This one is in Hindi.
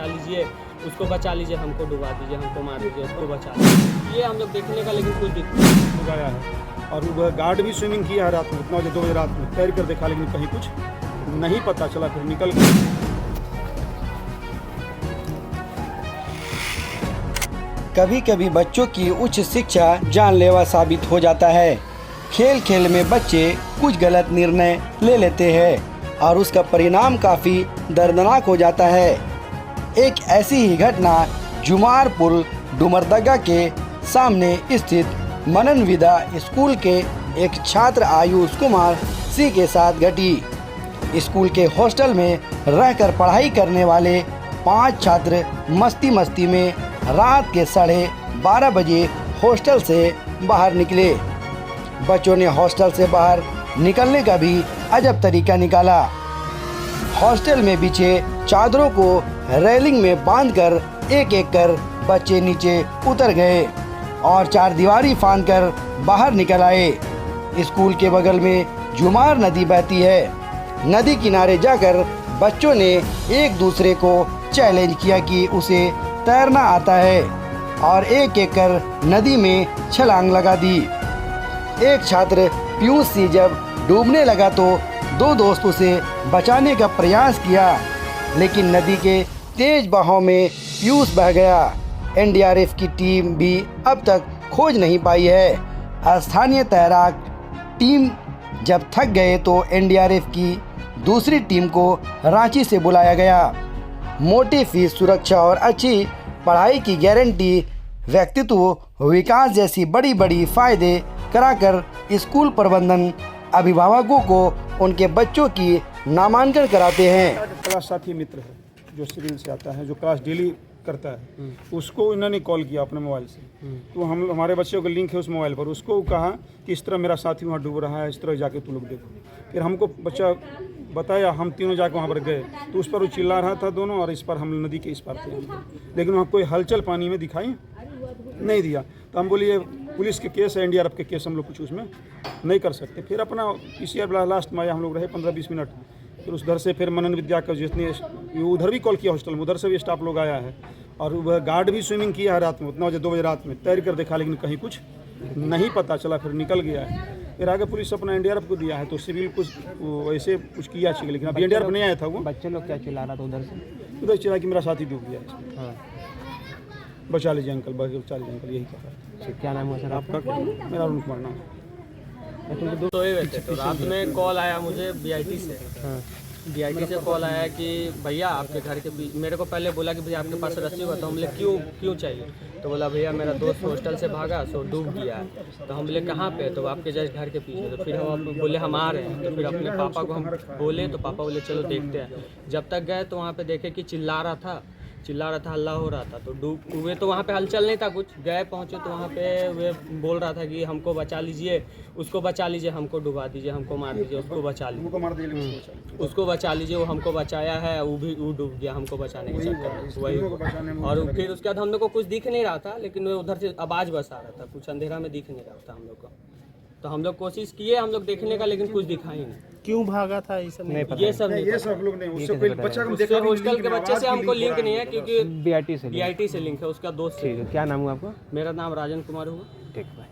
बचा लीजिए, उसको बचा लीजिए, हमको डुबा दीजिए, हमको मार दीजिए, उसको बचा लीजिए। ये हम लोग देखने का, लेकिन कुछ दिक्कत गया है। और वह गार्ड भी स्विमिंग किया है रात में, 9 बजे 2 बजे रात में तैर कर देखा, लेकिन कहीं कुछ नहीं पता चला, फिर निकल गया। कभी कभी बच्चों की उच्च शिक्षा जानलेवा साबित हो जाता है। खेल खेल में बच्चे कुछ गलत निर्णय ले लेते हैं और उसका परिणाम काफ़ी दर्दनाक हो जाता है। एक ऐसी ही घटना जुमार पुल डुमरदगा के सामने स्थित मनन विदा स्कूल के एक छात्र आयुष कुमार सिंह के साथ घटी। स्कूल के हॉस्टल में रहकर पढ़ाई करने वाले 5 छात्र मस्ती में रात के 12:30 बजे हॉस्टल से बाहर निकले। बच्चों ने हॉस्टल से बाहर निकलने का भी अजब तरीका निकाला। हॉस्टल में बिछे चादरों को रेलिंग में बांधकर एक एक कर बच्चे नीचे उतर गए और चारदीवारी फांदकर बाहर निकल आए। स्कूल के बगल में जुमार नदी बहती है। नदी किनारे जाकर बच्चों ने एक दूसरे को चैलेंज किया कि उसे तैरना आता है और एक एक कर नदी में छलांग लगा दी। एक छात्र पीयूष सिंह जब डूबने लगा तो 2 दोस्त उसे बचाने का प्रयास किया, लेकिन नदी के तेज बहाव में पीयूष बह गया। एनडीआरएफ की टीम भी अब तक खोज नहीं पाई है। स्थानीय तैराक टीम जब थक गए तो एनडीआरएफ की दूसरी टीम को रांची से बुलाया गया। मोटी फीस, सुरक्षा और अच्छी पढ़ाई की गारंटी, व्यक्तित्व विकास जैसी बड़ी बड़ी फ़ायदे कराकर स्कूल प्रबंधन अभिभावकों को उनके बच्चों की नामांकन कराते हैं। क्लास साथी मित्र है जो सिविल से आता है, जो क्लास डेली करता है, उसको इन्होंने कॉल किया अपने मोबाइल से, तो हमारे बच्चों का लिंक है उस मोबाइल पर। उसको कहा कि इस तरह मेरा साथी वहाँ डूब रहा है, इस तरह जाके तुम लोग देखो। फिर हमको बच्चा बताया, हम तीनों जाकर वहाँ पर गए तो उस पर वो चिल्ला रहा था दोनों, और इस पर हम नदी के इस पार थे, लेकिन वहाँ कोई हलचल पानी में दिखाई नहीं दिया। तो हम बोलिए पुलिस के केस है, एनडीआरएफ के केस, हम लोग कुछ उसमें नहीं कर सकते। फिर अपना पीसीआर लास्ट में आया, हम लोग रहे 15-20 मिनट। फिर उस घर से फिर मनन विद्या का जितने उधर भी कॉल किया हॉस्टल में, उधर से भी स्टाफ लोग आया है। और वह गार्ड भी स्विमिंग किया है रात में, 9 बजे 2 बजे रात में तैर कर देखा, लेकिन कहीं कुछ नहीं पता चला, फिर निकल गया है। फिर आगे पुलिस अपना एनडीआरएफ को दिया है, तो सिविल कुछ वैसे कुछ किया चाहिए, लेकिन अभी एनडीआरएफ नहीं आया था। वो बच्चे लोग क्या चिल्ला रहा था उधर चिल्ला कि मेरा साथी डूब गया है, हाँ। बचा लीजिए अंकल, बचा लीजिए अंकल, यही कहा है। क्या नाम है सर आपका? मेरा अरुण कुमार नाम है। सोए हुए थे, तो रात में कॉल आया मुझे बीआईटी से। बीआईटी से कॉल आया कि भैया आपके घर के पीछे, मेरे को पहले बोला कि भैया आपके पास रस्सी हुआ, तो हम बोले क्यों चाहिए? तो बोला भैया मेरा दोस्त हॉस्टल से भागा, सो डूब गया है। तो हम बोले कहाँ पे? तो आपके जस्ट घर के पीछे। तो फिर हम बोले हम आ रहे हैं। तो फिर अपने पापा को हम बोले, तो पापा बोले चलो देखते हैं। जब तक गए तो वहाँ पे देखे कि चिल्ला रहा था, हल्ला हो रहा था। तो डूब हुए तो वहाँ पे हलचल नहीं था कुछ। गए पहुँचे तो वहाँ पे वे बोल रहा था कि हमको बचा लीजिए, उसको बचा लीजिए, हमको डुबा दीजिए, हमको मार दीजिए, उसको बचा लीजिए, उसको बचा लीजिए। वो हमको बचाया है, वो डूब गया, हमको बचाने के चक्कर वही। और फिर उसके बाद हम लोग को कुछ दिख नहीं रहा था, लेकिन वो उधर से आवाज़ बस आ रहा था, कुछ अंधेरा में दिख नहीं रहा था हम लोग को। तो हम लोग कोशिश किए हम लोग देखने का, लेकिन कुछ दिखा ही नहीं। क्यों भागा था ये सब नहीं पता। ये सब लोग नहीं, उससे कोई बच्चा को देखा, हॉस्टल के बच्चे से हमको लिंक नहीं है, क्योंकि बीआईटी से बीआईटी से लिंक है, उसका दोस्त। ठीक है, क्या नाम हुआ आपका? मेरा नाम राजन कुमार हुआ। ठीक है।